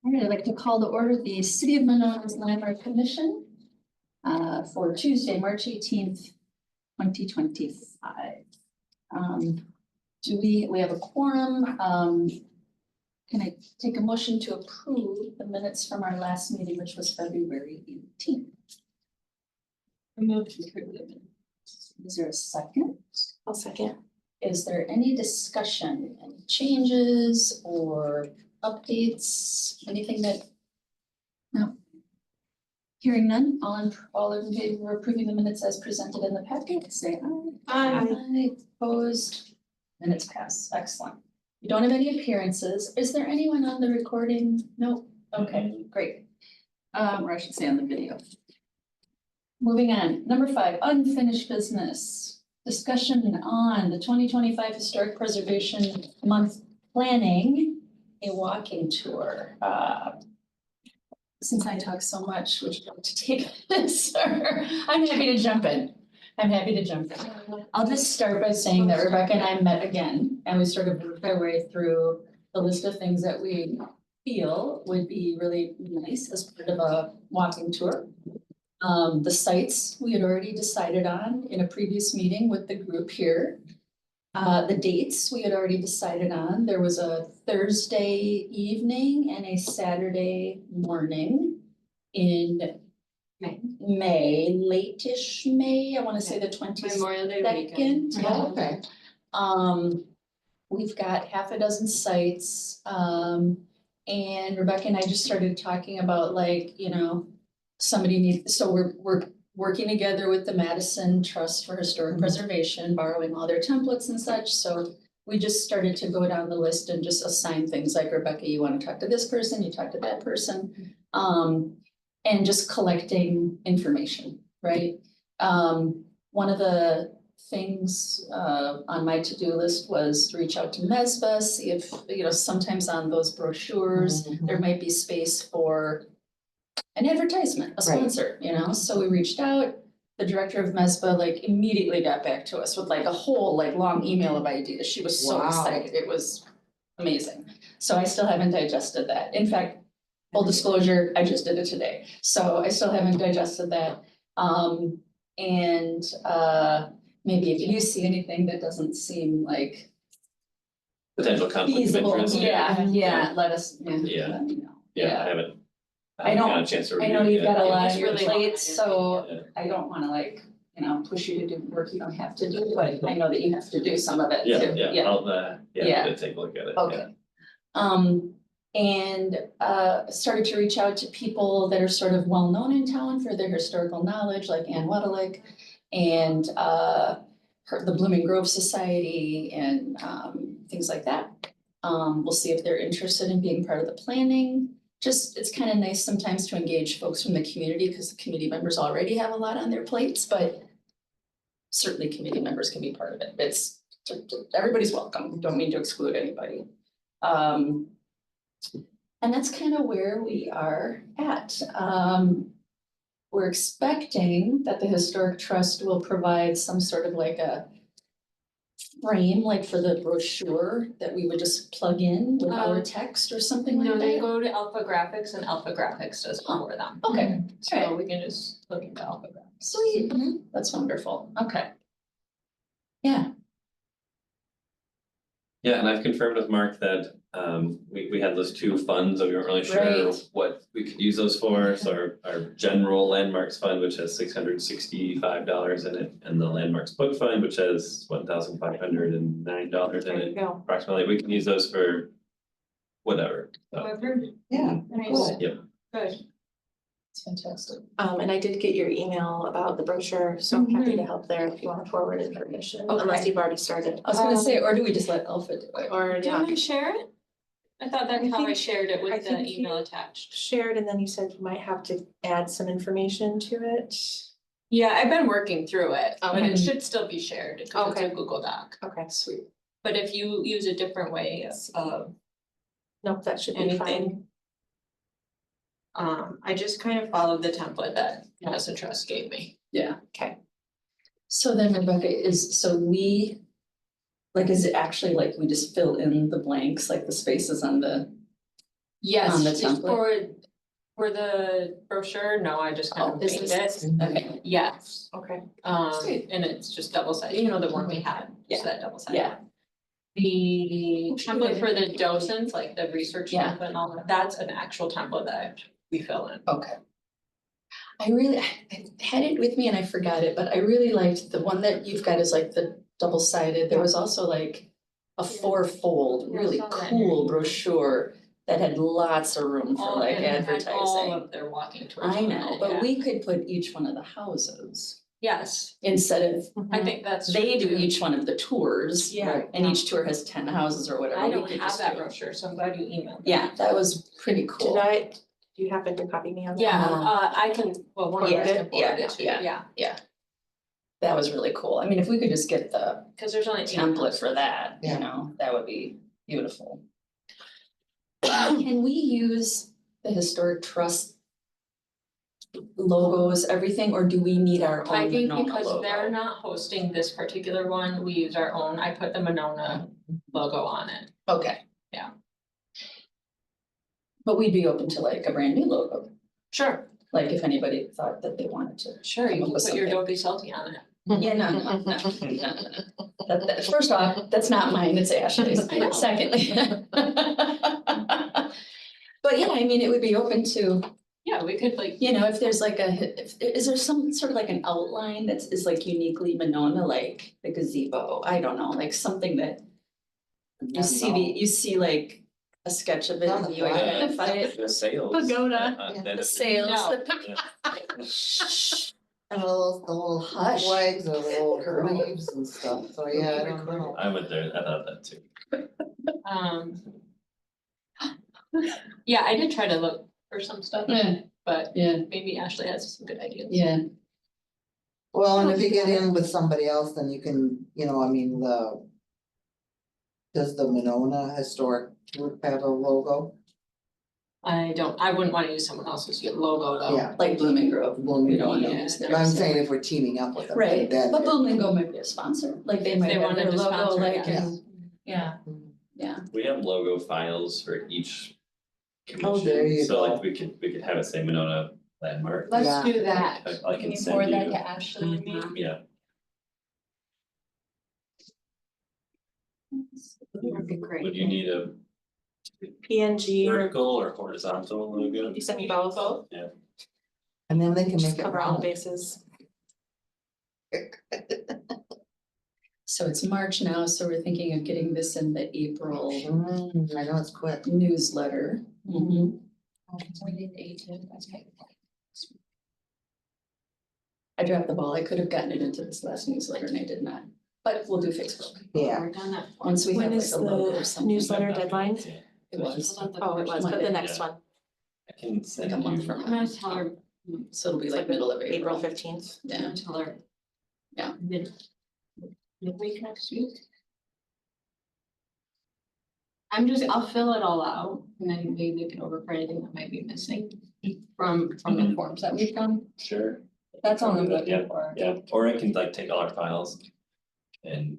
All right, I'd like to call to order the City of Monona's Landmark Commission for Tuesday, March 18th, 2025. Do we have a quorum? Can I take a motion to approve the minutes from our last meeting, which was February 18th? Move to approve the minutes. Is there a second? I'll second. Is there any discussion, any changes or updates, anything that? No. Hearing none, all in favor of approving the minutes as presented in the packet, say aye. Aye. Opposed, minutes pass, excellent. We don't have any appearances. Is there anyone on the recording? No, okay, great. Or I should say on the video. Moving on, number 5, unfinished business. Discussion on the 2025 Historic Preservation Month planning, a walking tour. Since I talk so much, would you like to take this? I'm happy to jump in. I'll just start by saying that Rebecca and I met again, and we sort of worked our way through the list of things that we feel would be really nice as part of a walking tour. The sites we had already decided on in a previous meeting with the group here. The dates we had already decided on. There was a Thursday evening and a Saturday morning in May, late-ish May, I want to say the 22nd. Memorial Day weekend. Yeah. Okay. We've got half a dozen sites. And Rebecca and I just started talking about, like, you know, so we're working together with the Madison Trust for Historic Preservation, borrowing all their templates and such. So we just started to go down the list and just assign things like, Rebecca, you want to talk to this person, you talk to that person. And just collecting information, right? One of the things on my to-do list was to reach out to MESBA, see if, you know, sometimes on those brochures, there might be space for an advertisement, a sponsor, you know? So we reached out, the director of MESBA like immediately got back to us with like a whole like long email of ideas. She was so excited, it was amazing. So I still haven't digested that. In fact, full disclosure, I just did it today. So I still haven't digested that. Maybe if you see anything that doesn't seem like potential conflict of feasible, interest. yeah, let us, Yeah. let me know. Yeah, I haven't. I don't- had a chance to I know review it you've got yet. a lot It's on your really plate, long. so Yeah. I don't wanna like, you know, push you to do work you don't have to do, but I know that you have to do some of it too. Yeah, I'll, Yeah. take a look at it. Okay. Started to reach out to people that are sort of well-known in town for their historical knowledge, like Ann Wedelick and the Blooming Grove Society and things like that. We'll see if they're interested in being part of the planning. Just, it's kind of nice sometimes to engage folks from the community because the committee members already have a lot on their plates, but certainly committee members can be part of it. It's, everybody's welcome. Don't mean to exclude anybody. And that's kind of where we are at. We're expecting that the Historic Trust will provide some sort of like a frame, like for the brochure that we would just plug in with our text or something like No, they that. go to Alpha Graphics and Alpha Graphics does it for them. Okay, So we can just look into Alpha Graphics. sweet. That's wonderful. Okay. Yeah, Yeah, and I've confirmed with Mark that we had those two funds and we weren't really sure Right. what we could use those for. So our general landmarks fund, which has $665 in it, and the landmarks book fund, which has $1,509 in There you it go. approximately. We can use those for whatever. So, Yeah. Cool. Yep. Good. it's fantastic. And I did get your email about the brochure, so I'm happy to help there if you want to forward information, unless Okay. you've already started. I was gonna say, or do we just let Alpha do it? Or, Do you yeah, want to share it? I thought that's I how I think- shared it I with the think you- email attached. shared, and then you said you might have to add some information to it. Yeah, I've been working through it, but Okay. it should still be shared because it's Okay. a Google Doc. Okay, Sweet. But if you use a different way of nope, that should be anything. fine. I just kind of followed the template that Madison Trust gave me. Yeah. Okay. So then Rebecca like, is it actually like we just fill in the blanks, like the spaces on the Yes, On the just template? for the brochure, no, I just kind Oh, of is made this- it. Okay, Yes, Okay. Sweet. and it's just double sided, you know, the one we had, Yeah. just that double sided. yeah, The Oh, shoot, I template for the didn't- docents, like the research Yeah. template and all that, that's an actual template that we fill in. okay. I had it with me and I forgot it, but I really liked the one that you've got is like the double-sided. There was also like a Yeah. four-fold, Yeah, I really saw that in your cool email. brochure that had lots of room for All- like and it had All advertising. of their walking tours. I on know, it, but yeah. we could put each one of the houses Yes, instead of, I think that's. they do true, too. each one of the tours. Yeah. And each tour has 10 houses or whatever. I we don't could have just that do- brochure, so I'm glad you emailed. that. Yeah, that was pretty cool. Do you happen to copy me on that? Yeah, I can, well, one of Yeah, us can yeah, forward it to you, yeah. yeah, That was really cool. I mean, if we could just get the cause there's only. 8 template houses. for that, you Yeah. know, that would be beautiful. Can we use the historic trust logos, everything, or do we need our I own think Monona because they're logo? not hosting this particular one, we use our own, I put the Monona logo on it. Okay. Yeah. But we'd be open to like a brand new logo, Sure, like if anybody thought that they wanted to. sure, you Come up can with put your something. Dopey Salty on it. Yeah, no. First off, that's not mine, it's Ashley's. I know. Secondly. But yeah, I mean, it would be open to, Yeah, we could like, you know, if there's like is there some sort of like an outline that's is like uniquely Monona, like the gazebo? I don't know, like something that you see like a sketch of it On and the you flag. identify it. The sales. Pagoda. That The is- sails, No. the. Shh. And the little Hush. flags or the little Girl. leaves and stuff, so yeah, I don't know. I went there, I thought that too. Yeah, I did try to look for some stuff, Yeah, but yeah, maybe Ashley has some good ideas. yeah, Well, and if you get in with somebody else, then you can, you know, I mean, does the Monona Historic Group have a logo? I wouldn't wanna use someone else's logo though. Yeah. like Blooming Grove. Blooming We don't want to Grove, use But theirs. I'm saying if we're teaming up with them, Right, then. but Blooming Grove might be a sponsor, like they If might they have wanted their to logo, sponsor, like, yeah. and- yeah, yeah. We have logo files for each Oh, there commission, you so like go. we could have it say Monona landmark. Let's Yeah. do that. I can send you, Ashley and me? yeah. That'd be great. Would you need a PNG, vertical or horizontal logo? you sent me both, Yeah. And then they can just make it. cover all the round. bases. So it's March now, so we're thinking of getting this in the April I know it's quick. newsletter. Mhm. I dropped the ball, I could have gotten it into this last newsletter and I did not, but we'll do Facebook, Yeah, We're done that. once we have When like is a logo or the something. newsletter deadline? Yeah. It was, Oh, it was, but the next one, I can send like a month you, from I'm now, gonna tell her. so it'll be It's like like the middle of April April. 15th. I'm Yeah, gonna tell her. Yeah. Midweek next week. I'll fill it all out and then maybe we can over for anything that might be missing from the Mhm. forms that we've done. sure, That's all I'm Yeah, looking for. yeah, or I can like take all our files and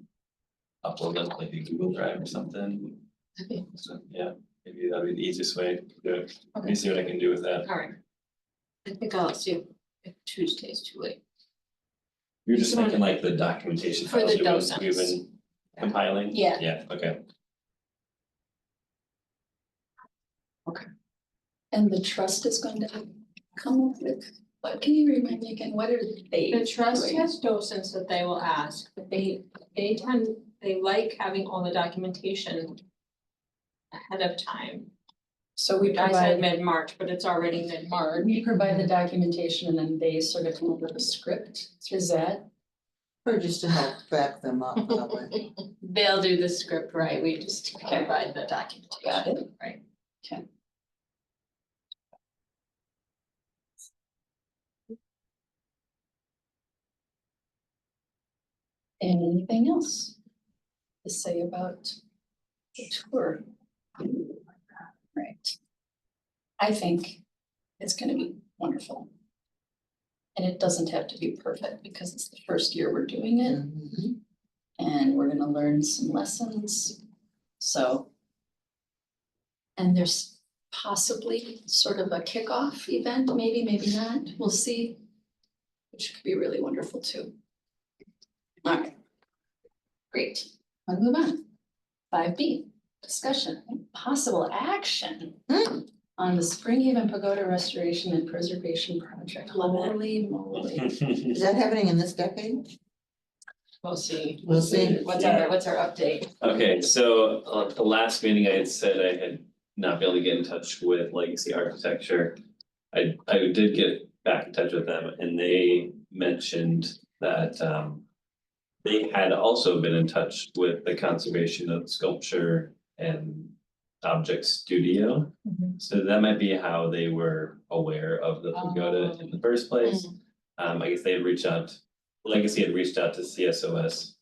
upload them like a Google Drive or something. Okay. So, yeah, maybe that'd be the easiest way to do it. Let me Okay. see what I can do with that. All right. I think I'll see if Tuesday's too late. You're just thinking like the documentation For files the we've been docents. compiling? Yeah. Yeah, okay. and the trust is going to come up with, what, can you remind me again, what are they? The trust doing? has docents that they will ask, but they like having all the documentation ahead of time. So we I said provide, mid-March, but it's already mid-March. we provide the documentation and then they sort of come up with a script, is that? or just to help back them up that way. They'll do the script, right, we just Okay. provide the documentation. Got it. Right. Okay. Anything else to say about the tour? Right. I think it's gonna be wonderful. And it doesn't have to be perfect because it's the first year we're doing it. Mhm. And we're gonna learn some lessons, so. And there's possibly sort of a kickoff event, maybe, maybe not, we'll see. Which could be really wonderful too. All right. Great, I'll move on. 5B, discussion and possible action on the Springhaven Pagoda Restoration and Preservation Project. Love it. Holy moly. Is that happening in this decade? We'll see. We'll see. What's our update? Okay, so the last meeting I had said I had not been able to get in touch with Legacy Architecture. I did get back in touch with them and they mentioned that they had also been in touch with the Conservation of Sculpture and Object Studio. So that might be how they were aware of the pagoda in the first place. I guess they had reached out, Legacy had reached out to CSOS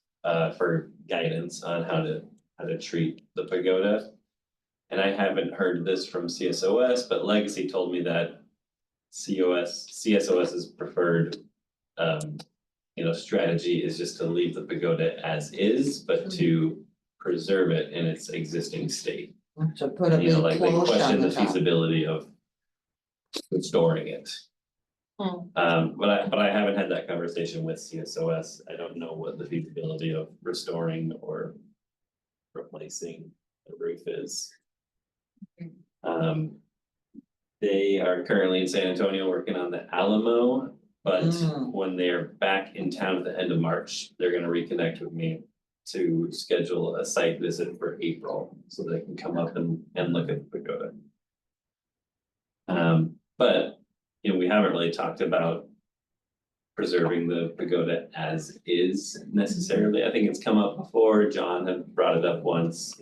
for guidance on how to treat the pagoda. And I haven't heard this from CSOS, but Legacy told me that CSOS's preferred strategy is just to leave the pagoda as is, but to preserve it in its existing state. To put a big Like they cloche question on the the top. feasibility of restoring it. But I haven't had that conversation with CSOS. I don't know what the feasibility of restoring or replacing the roof is. They are currently in San Antonio working on the Alamo, but when they're back in town at the end of March, they're gonna reconnect with me to schedule a site visit for April, so they can come up and look at the pagoda. But, we haven't really talked about preserving the pagoda as is necessarily. I think it's come up before. John had brought it up once,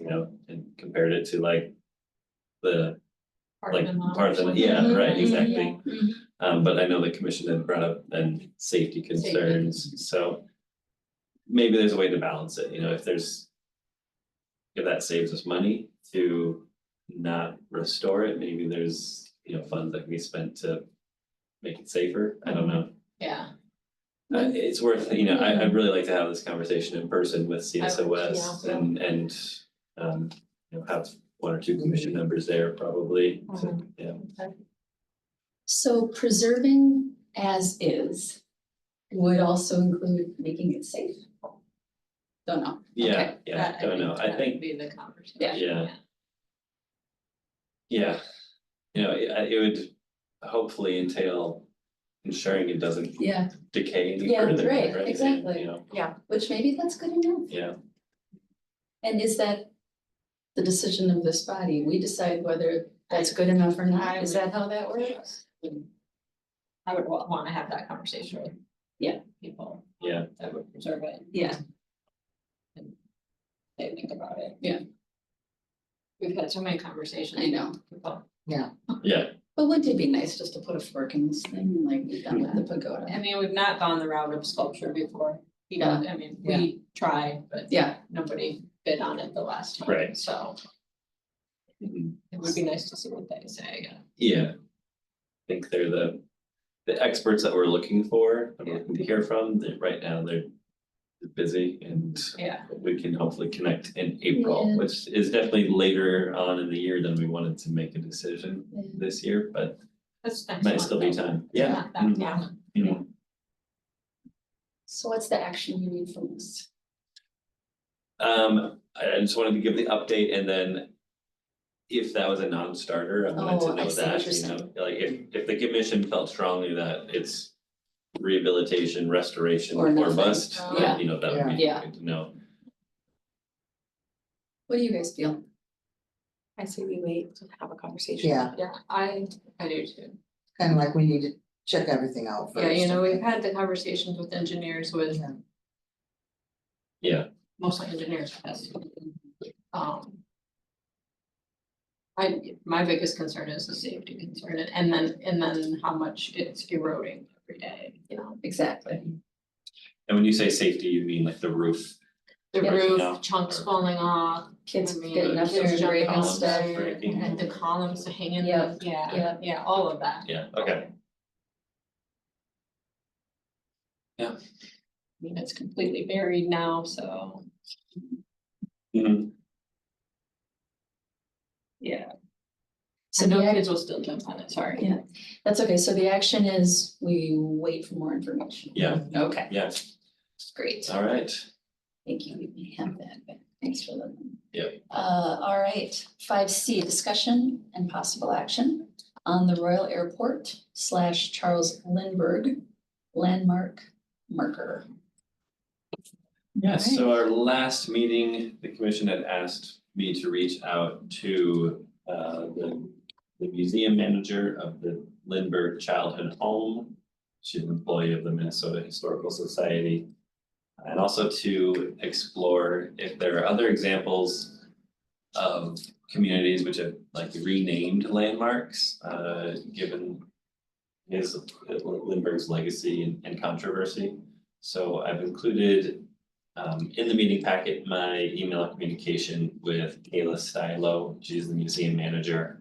and compared it to like the Parthenon, yeah, right, exactly. But I know the commission had brought up then safety concerns, so maybe there's a way to balance it, if that saves us money to not restore it, maybe there's, funds that can be spent to make it safer. I don't know. Yeah. It's worth, I'd really like to have this conversation in person with CSOS and have one or two commission members there probably, so, yeah. So preserving as is would also include making it safe? Don't know. Yeah, Okay. don't know, I think, Be the conversation. yeah. It would hopefully entail ensuring it doesn't Yeah, decay any Yeah, further. right, or anything, exactly. Which maybe that's good enough. Yeah, And is that the decision of this body? We decide whether that's good enough or not? Is that how that works? I would wanna have that conversation with. Yeah. People. Yeah. That would preserve it. Yeah. They think about it. Yeah. We've had so many conversations. I know. with people. yeah, But wouldn't it be nice just to put a fork in this thing like we've done with the pagoda? I mean, we've not gone the route of sculpture before. Yeah. I mean, we tried, but Yeah, nobody bid on it the last time. Right. So Mhm. it would be nice to see what they say. Yeah. I think they're the experts that we're looking for, and looking to hear from. Right now, they're busy and Yeah. we can hopefully connect in April, Yeah. which is definitely later on in the year than we wanted to make a decision Yeah. this year, but That's next might month, still be though. time. It's Yeah. not that Mhm. long. Mhm. so what's the action you need from us? I just wanted to give the update and then if that was a non-starter, I wanted Oh, to I know see what that, you're saying. like if the commission felt strongly that it's rehabilitation, restoration Or or nothing. bust, Yeah. then, that would be Yeah. good to know. What do you guys feel? I say we wait to have a conversation. Yeah, Yeah, I do too. kind of like we need to check everything out first. Yeah, we've had the conversations with engineers with Yeah. Yeah, mostly engineers. Yes. My biggest concern is the safety concern and then how much it's eroding every day, Exactly. and when you say safety, you mean like the roof? The Breaking off. roof, chunks falling off. Kids I mean, getting up there kids and jumping breaking off stuff. there, breaking. And the columns hanging, Yep, yeah, all of that. Yeah, okay, I mean, it's completely buried now, so, Mhm. yeah. So No the kids will still jump on it, sorry. Yeah. That's okay, so the action is we wait for more information. Yeah, Okay, yeah, great. all right. Thank you, we have that, but thanks for letting me. Yep. All right, 5C, discussion and possible action on the Royal Airport / Charles Lindbergh landmark marker. Yeah, Alright. so our last meeting, the commission had asked me to reach out to the museum manager of the Lindbergh Childhood Home. She's an employee of the Minnesota Historical Society. And also to explore if there are other examples of communities which have like renamed landmarks, given his Lindbergh's legacy and controversy. So I've included in the meeting packet my email communication with Kayla Stylo. She's the museum manager.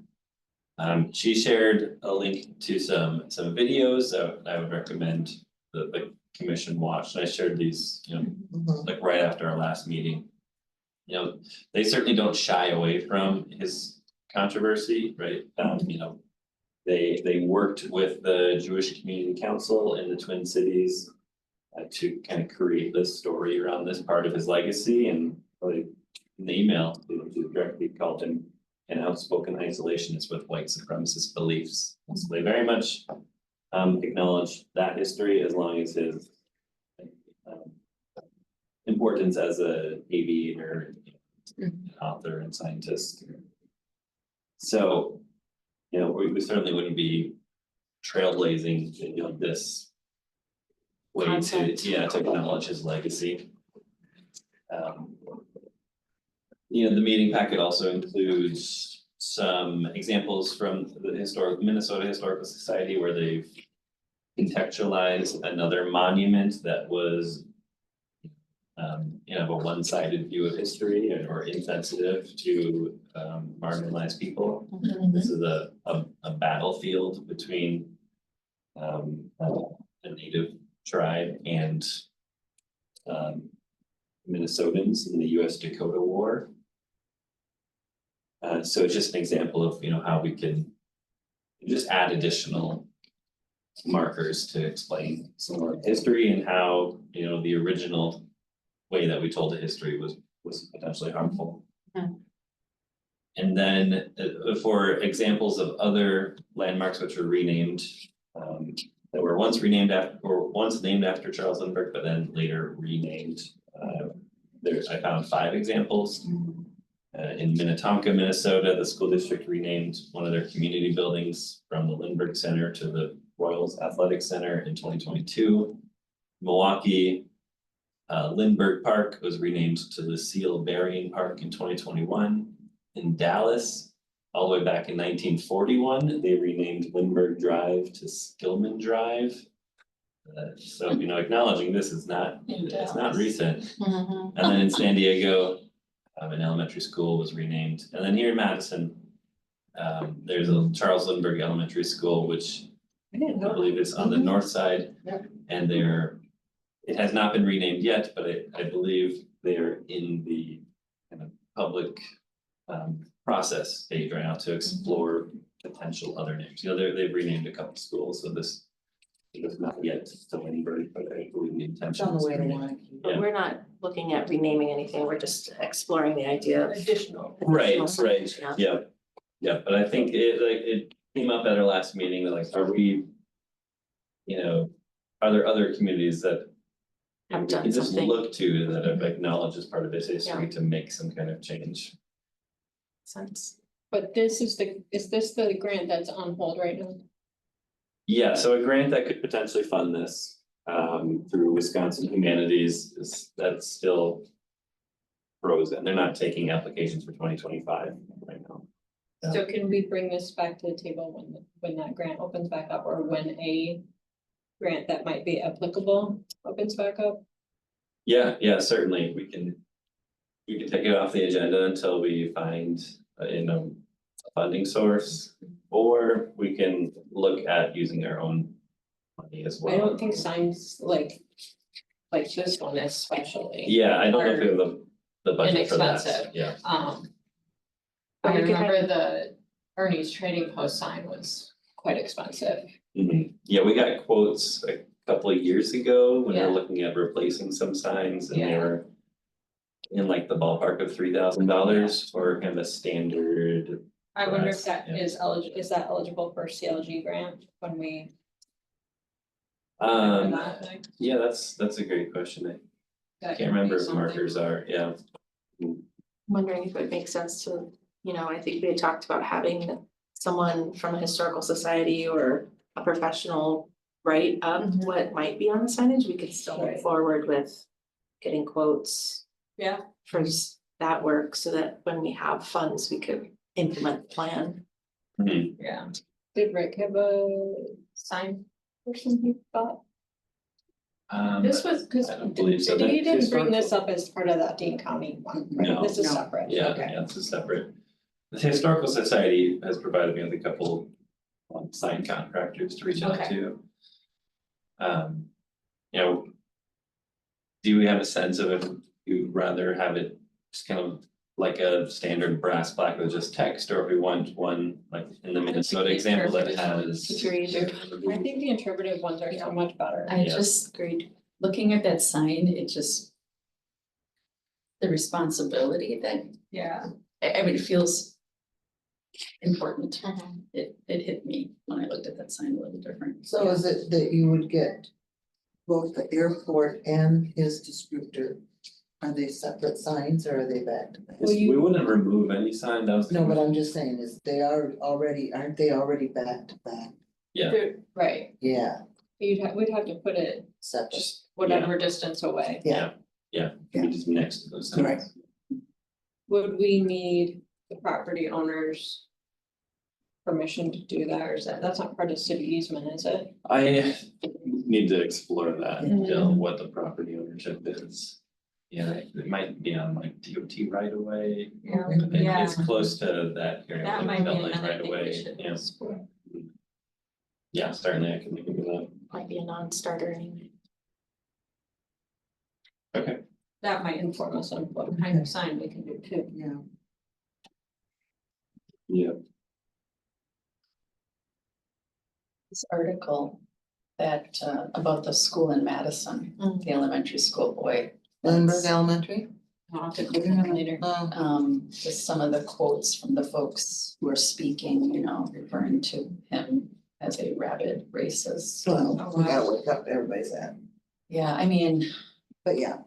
She shared a link to some videos that I would recommend the commission watch, and I shared these, Mhm. like right after our last meeting. They certainly don't shy away from his controversy, right? They worked with the Jewish Community Council in the Twin Cities to kind of create this story around this part of his legacy, and really in the email, they directly called him an outspoken isolationist with white supremacist beliefs. So they very much acknowledge that history as long as his importance as an aviator, an author and scientist. So, we certainly wouldn't be trailblazing, this way to, Concept. to acknowledge his legacy. The meeting packet also includes some examples from the Minnesota Historical Society where they've contextualized another monument that was a one-sided view of history or insensitive to marginalized people. This is a battlefield between a native tribe and Minnesotans in the US Dakota War. So it's just an example of, how we can just add additional markers to explain some more history and how, the original way that we told the history was potentially harmful. And then for examples of other landmarks which were renamed, that were once named after Charles Lindbergh, but then later renamed. I found 5 examples. In Minnetonka, Minnesota, the school district renamed one of their community buildings from the Lindbergh Center to the Royals Athletic Center in 2022. Milwaukee, Lindbergh Park was renamed to Lucille Berrien Park in 2021. In Dallas, all the way back in 1941, they renamed Lindbergh Drive to Skillman Drive. So, acknowledging this is it's not recent. And then in San Diego, an elementary school was renamed. And then here in Madison, there's a Charles Lindbergh Elementary School, which I believe is on the north side. Yeah. And it has not been renamed yet, but I believe they're in the kind of public process stage right now to explore potential other names. They've renamed a couple schools, so this is not yet to Lindbergh, but I believe the intention It's on the is way to to rename. one. But we're not looking at renaming anything, we're just exploring the idea of. Additional. Right, additional right, signage, yeah, but I think it came up at our last meeting, that are we, are there other communities that Have we done can just something. look to that have acknowledged as part of its history to make some kind of change? Sense. But is this the grant that's on hold right now? Yeah, so a grant that could potentially fund this through Wisconsin Humanities that's still frozen. They're not taking applications for 2025 right now. So can we bring this back to the table when that grant opens back up, or when a grant that might be applicable opens back up? Yeah, certainly. We can take it off the agenda until we find a funding source, or we can look at using our own money as well. I don't think signs like this one especially. Yeah, I don't know if we have the budget for that. Inexpensive. Yeah, I we could have- remember Ernie's Trading Post sign was quite expensive. Yeah, we got quotes a couple of years ago when we Yeah. were looking at replacing some signs and they Yeah. were. In like the ballpark of $3,000 for kind of a standard. I wonder if Brass, that yeah. is that eligible for CLG grant when we? Um, that, like, yeah, that's a great question. I that can't could remember be if something. markers are, yeah. Wondering if it makes sense to, you know, I think we had talked about having someone from a historical society or a professional write up Mhm. what might be on the signage, we could still move Right. forward with getting quotes Yeah, for that work, so that when we have funds, we could implement the plan. yeah. Did Rick have a sign person he thought? This was, cause I don't believe so. he That didn't bring this historical- up as part of that Dean County one, right? No, This is no. separate, Yeah, okay. yeah, it's a separate. The Historical Society has provided me with a couple sign contractors to reach out Okay. to. You know. Do we have a sense of if you'd rather have it just kind of like a standard brass plaque with just text, or if we want one like in the Minnesota example that has. Teacher either. I think the interpretive ones are so much better. I Yeah. just, Agreed. looking at that sign, it just. The responsibility that, Yeah, I mean, it feels important. Mhm. It hit me when I looked at that sign a little different. So is it that you would get both the airport and his distributor? Are they separate signs or are they back to back? Well, you- We wouldn't remove any sign, that was. No, but I'm just saying is they are already, aren't they already back to back? Yeah, right, Yeah, we'd have to put it separate. just, whatever distance away. Yeah. just next to those signs. Right. Would we need the property owner's permission to do that, or is that's not part of city easement, is it? I need to explore that, Mhm. what the property ownership is. Yeah, it might be on like DOT right away. Yeah. It's close to that area. That like might be Beltline another right thing we away, should yeah. explore. Yeah, certainly I can look into that. Might be a non-starter anyway. Okay. That might inform us on what kind of sign we can do too. Yeah. Yeah. This article that, about the school in Madison, the elementary school, boy. Lindbergh that's, Elementary? I'll have to click on that later. Just some of the quotes from the folks who are speaking, you know, referring to him as a rabid racist. Well, we gotta wake up everybody's at, Yeah, I mean, but yeah.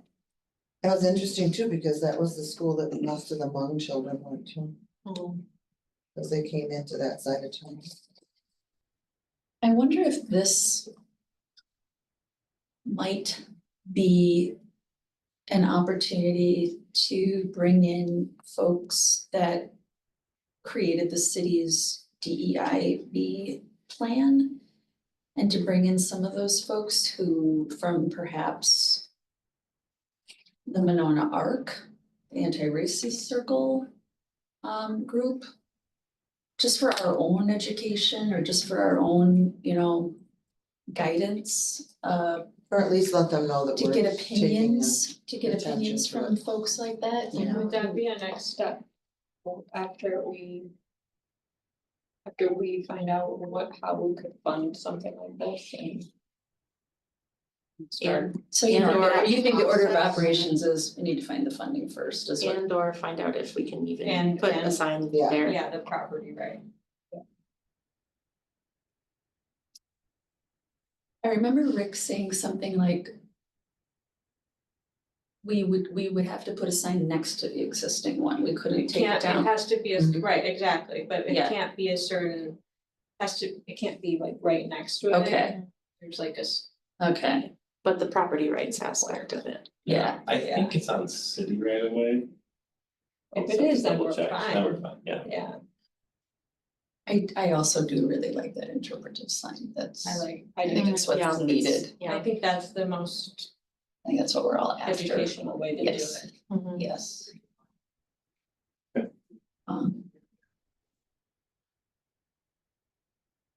That was interesting too, because that was the school that most of the Hmong children went to, as they came into that side of town. I wonder if this might be an opportunity to bring in folks that created the city's DEIB plan. And to bring in some of those folks who, from perhaps the Monona Arc, the anti-racist circle group. Just for our own education or just for our own, you know, guidance, Or at least let them know that to we're get taking opinions, attention to from folks like that, you know? Would that be a next step after we find out how we could fund something like this and start, So you And know, or you think the order of process. operations is, we need to find the funding first, is what, And or find out if we can even And- put a and- sign Yeah. there. yeah, the property, right? I remember Rick saying something like. We would have to put a sign next to the existing one, we couldn't take it It down. has to be, Mhm. right, exactly, but it Yeah. can't be a certain, it can't be like right next to it. Okay. There's like a, Okay, But the property rights aspect of it. yeah, I think it's on city right away. if it is, then we're Then fine, we're fine, yeah. yeah, I also do really like that interpretive sign, that's, I I think it's what's Yeah, needed, I think that's the most I think that's what we're all after. educational way to do Yes. it. Mhm. Yes. Okay.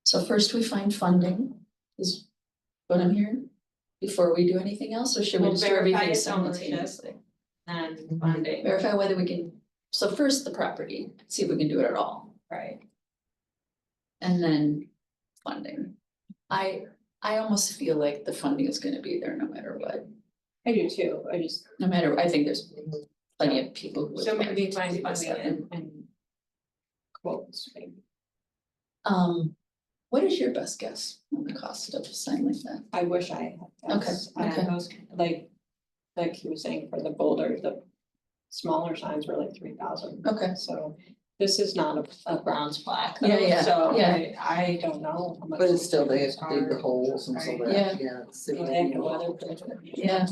So first we find funding, is what I'm hearing, before we do anything else, or should we We'll just do verify everything its ownership. simultaneously? And funding, Verify whether we can, so first the property, see if we can do it at all. right, and then funding. I almost feel like the funding is gonna be there no matter what, I do too, no matter, I think there's plenty of people who would so love maybe to find do this funding happen. and quotes, maybe. What is your best guess on the cost of a sign like that? I wish I had. Okay, I had okay. those, like he was saying for the Boulder, the smaller signs were like 3,000. Okay. So this is not a bronze plaque. Yeah, yeah, So yeah. I don't know how much. But it's still, they have those to dig the are. holes and so Right. that, Yeah. yeah. it's super They have to cool. weatherproof it. Yeah.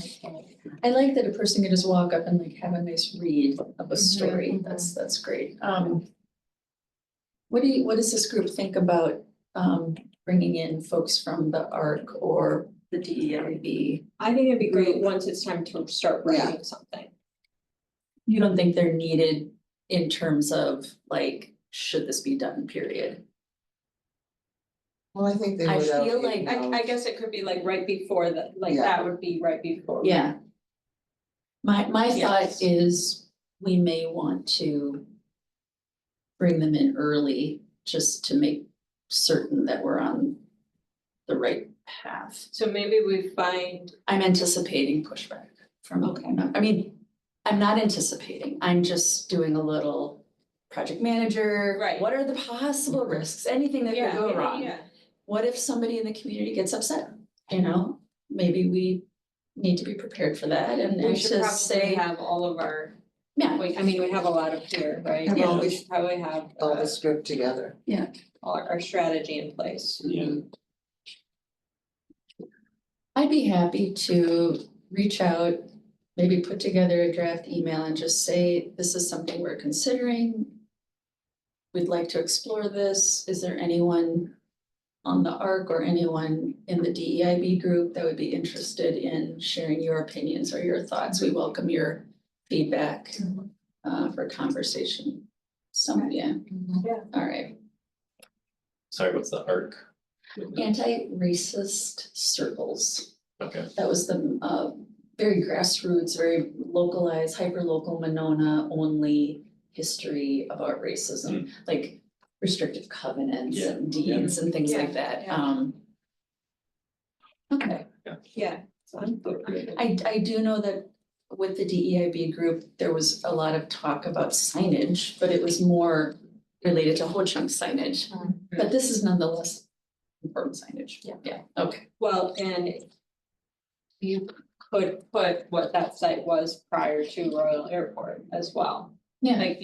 I like that a person can just walk up and like have a nice read of a story, that's great. What does this group think about, bringing in folks from the ARC or the DEIB? I think it'd be great once it's time to start writing something. You don't think they're needed in terms of like, should this be done, period? Well, I think they I would. feel like- I guess it could be like right before that, like Yeah. that would be right before. Yeah. My thought Yes. is we may want to bring them in early just to make certain that we're on the right path. So maybe we find, I'm anticipating pushback from, Okay. I mean, I'm not anticipating, I'm just doing a little project manager. Right. What are the possible risks, anything that could yeah, go yeah, wrong? yeah. What if somebody in the community gets upset, you know? Maybe we need to be prepared for that and We should just probably say, have all of our, yeah, I mean, we have a lot of here, right? Yeah, Yeah, we we should probably have All the script together. all our strategy in place. Yeah. I'd be happy to reach out, maybe put together a draft email and just say, this is something we're considering. We'd like to explore this. Is there anyone on the ARC or anyone in the DEIB group that would be interested in sharing your opinions or your thoughts? We welcome your feedback for conversation. So, yeah. Yeah. All right. Sorry, what's the ARC? Anti-racist circles. Okay, That was the very grassroots, very localized, hyper-local Monona only history about racism, like restrictive covenants Yeah, and deeds and things like Yeah, that. yeah. Okay, Yeah. So I'm I do know that with the DEIB group, there was a lot of talk about signage, but it was more related to Ho Chunk signage. But this is nonetheless important signage. Yeah, okay. Well, and you could put what that site was prior to Royal Airport as well. Yeah, Like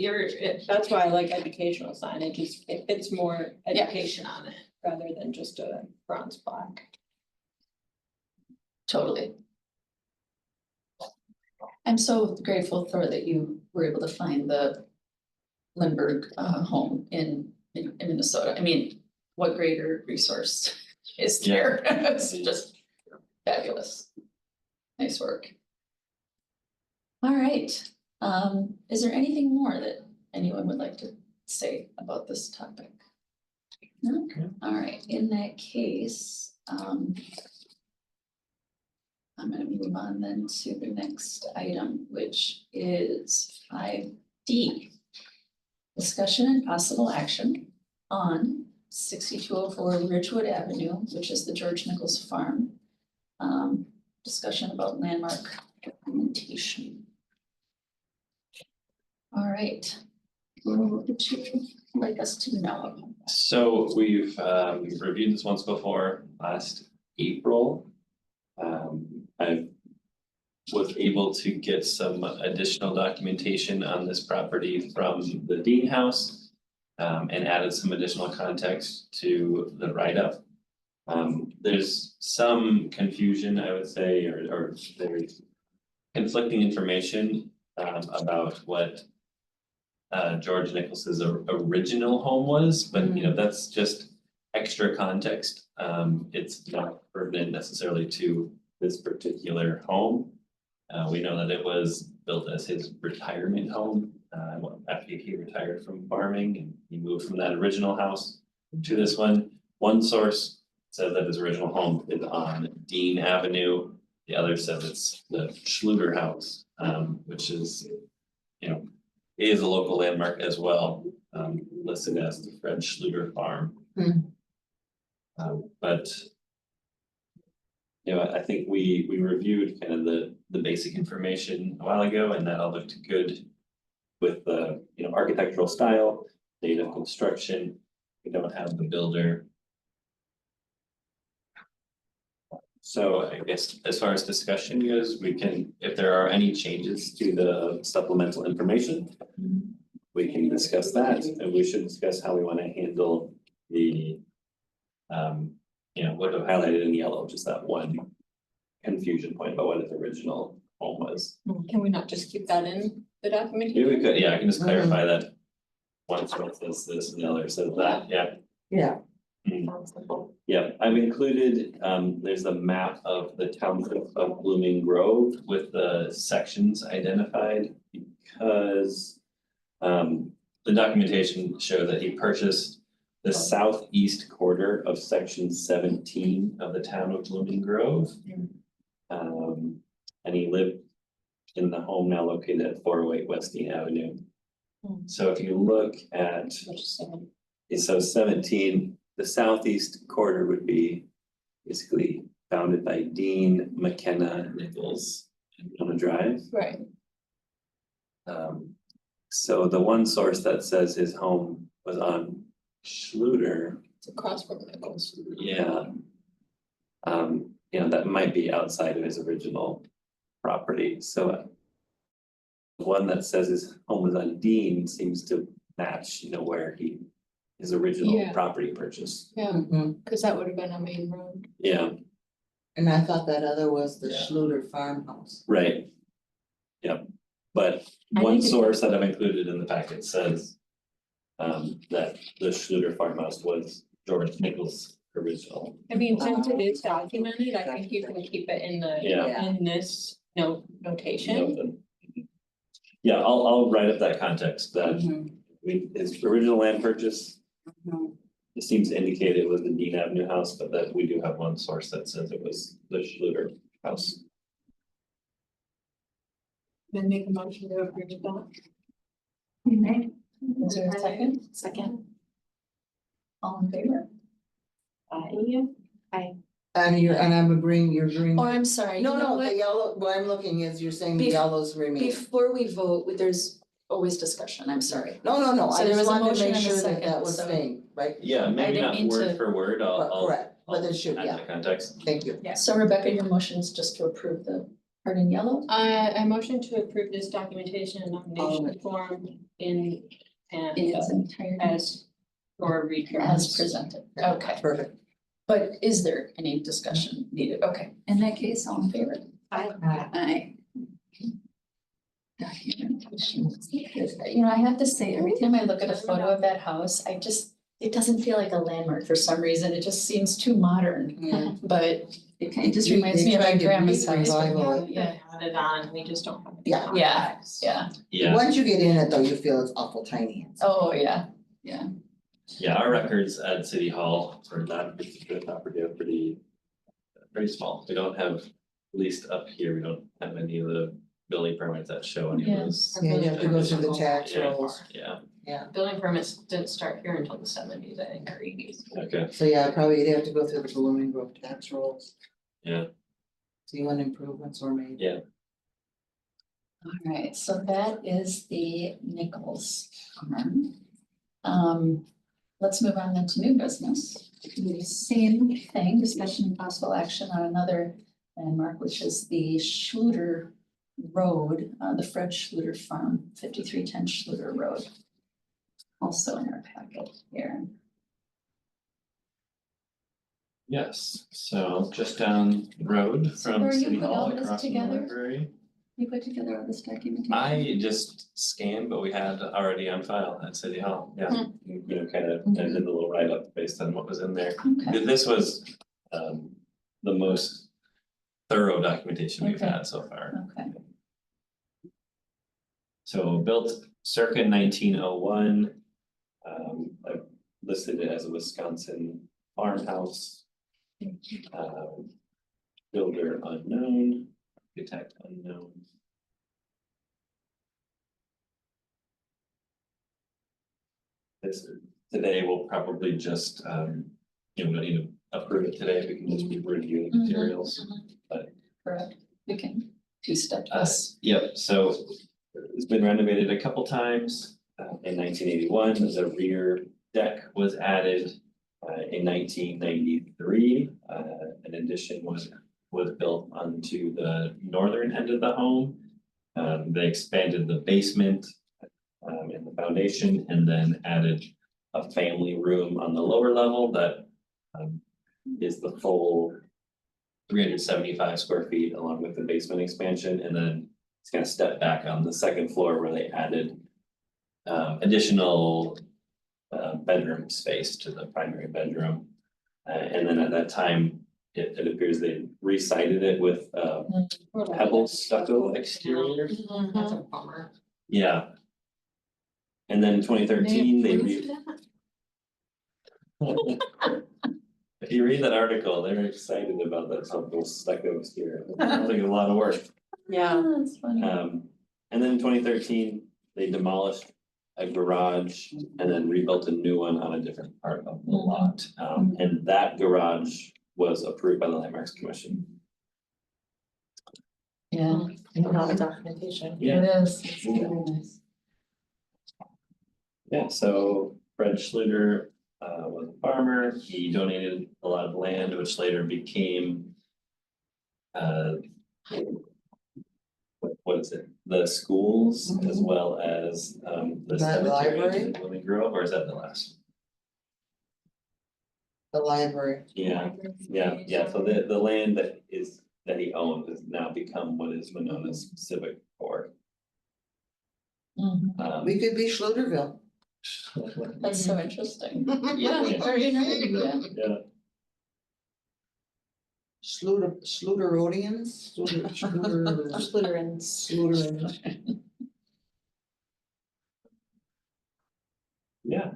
that's why I like educational signage, it's more education on it rather than just a bronze plaque. totally. I'm so grateful, Thor, that you were able to find the Lindbergh home in Minnesota. I mean, what greater resource is there? It's just fabulous. Nice work. All right, is there anything more that anyone would like to say about this topic? No? Okay. All right, in that case, I'm gonna move on then to the next item, which is 5D. Discussion and possible action on 6204 Ridgewood Avenue, which is the George Nichols Farm. Discussion about landmark implementation. All right. What would you like us to know? so we've reviewed this once before, last April. I was able to get some additional documentation on this property from the Dean House. And added some additional context to the write-up. There's some confusion, I would say, or there's conflicting information about what George Nichols's original home was, but you know, that's just extra context. It's not pertinent necessarily to this particular home. We know that it was built as his retirement home after he retired from farming, and he moved from that original house to this one. One source says that his original home is on Dean Avenue. The other says it's the Schluter House, which is, you know, is a local landmark as well, listed as the Fred Schluter Farm. Hmm. But. You know, I think we reviewed kind of the basic information a while ago, and that all looked good. With the, you know, architectural style, date of construction, we don't have the builder. So I guess as far as discussion goes, we can, if there are any changes to the supplemental information. We can discuss that, and we should discuss how we wanna handle the. You know, what I've highlighted in yellow, just that one confusion point about what his original home was. Can we not just keep that in the document? Maybe we could, yeah, I can just clarify that. One sort says this and the other says that, yeah. Yeah, Sounds simple. Yeah, I've included, there's a map of the township of Blooming Grove with the sections identified because. The documentation showed that he purchased the southeast quarter of section 17 of the town of Blooming Grove. And he lived in the home now located at 408 West Dean Avenue. So if you look at, so 17, the southeast quarter would be basically bounded by Dean, McKenna, Nichols, and Wilma Drive. Right. So the one source that says his home was on Schluter, It's across from Nichols. yeah. You know, that might be outside of his original property, so. The one that says his home was on Dean seems to match, you know, where his original Yeah. property purchase, Yeah, mhm. cause that would have been a main road. yeah, And I thought that other was the Yeah. Schluter farmhouse. right. Yep, but I one think it- source that I've included in the packet says. That the Schluter farmhouse was George Nichols' original, I mean, since it is documented, I think you can keep it in the, Yeah. in this notation. Nothing. Yeah, I'll write up that context, that Mhm, his original land purchase. mhm. It seems to indicate it was the Dean Avenue house, but that we do have one source that says it was the Schluter house. Then make a motion to approve that. Is there a second? Second. All in favor? And I'm agreeing, you're agreeing. Oh, I'm sorry, No, you know no, what? the yellow, what I'm looking is, you're saying the Bef- yellows remain. Before we vote, there's always discussion, I'm sorry. No, So I there just was a wanted to motion make and a sure that second, that was so- staying, right? Yeah, maybe didn't not mean word to- for word, I'll Correct, but it should, add yeah, the context. thank you. So Rebecca, your motion is just to approve the part in yellow? I motion to approve this documentation and nomination form in and In its entirety, as for read. as presented, okay. Perfect. But is there any discussion needed? Okay, in that case, all in favor? Aye. Documentation. You know, I have to say, every time I look at a photo of that house, it doesn't feel like a landmark for some reason, it just seems too modern. Yeah. But it kind of just They- reminds they me of my tried to grandma's house. revival it. Yeah, Added on, we just don't have. the Yeah. Yeah. context. yeah, Yeah, Once you get in it though, you feel it's awful tiny. oh, yeah, yeah, our records at City Hall for that particular property are pretty small. We don't have, at least up here, we don't have any of the building permits that show any of Yeah. those. Yeah, you have to go through the tax Yeah. rolls. Yeah, Building permits didn't start here until the 70s, I think, or 80s. okay, So yeah, probably you'd have to go through the Blooming Grove tax rolls, yeah, see when improvements were made. yeah, all right, so that is the Nichols farm. Let's move on then to new business. The same thing, discussion and possible action on another landmark, which is the Schluter Road, the Fred Schluter Farm, 5310 Schluter Road. Also in our packet here. yes, so just down the road from Laura, you City put Hall all this across from the together? library. You put together all this documentation? I just scanned, but we had already on file at City Hall, yeah, you know, kind of, I did a little write-up based on what was in there. Okay, This was the most thorough documentation we've Okay. had so far. okay, So built circa 1901. I listed it as a Wisconsin farmhouse. Builder unknown, architect unknown. This today, we'll probably just, we don't need to approve it today, we can just be reviewing the materials. Correct, we can two-step Uh, this. Yep, so it's been renovated a couple times. In 1981, the rear deck was added. In 1993, an addition was built onto the northern end of the home. They expanded the basement and the foundation, and then added a family room on the lower level that is the full 375 square feet along with the basement expansion, and then it's gonna step back on the second floor where they added additional bedroom space to the primary bedroom. And then at that time, it appears they re-sided it with pebble stucco exterior. That's a bummer. Yeah. And then in 2013, they if you read that article, they're excited about that pebble stucco exterior. Sounds like a lot of work. Yeah. That's funny. And then in 2013, they demolished a garage and then rebuilt a new one on a different part of the lot. And that garage was approved by the Landmarks Commission. Yeah, All the documentation. Yeah. it is. It's very nice. Yeah, so Fred Schluter was a farmer. He donated a lot of land, which later became what is it? The schools as well as the That cemetery library? when we grew up, or is that the last? The library. Yeah, yeah, so the land that he owned has now become what is Winona's Civic Corps. Mhm. We could be Schluterville. That's so interesting. Yeah, very nice, yeah. Yeah, Schluterodians, Schluterins. Schluterins. yeah.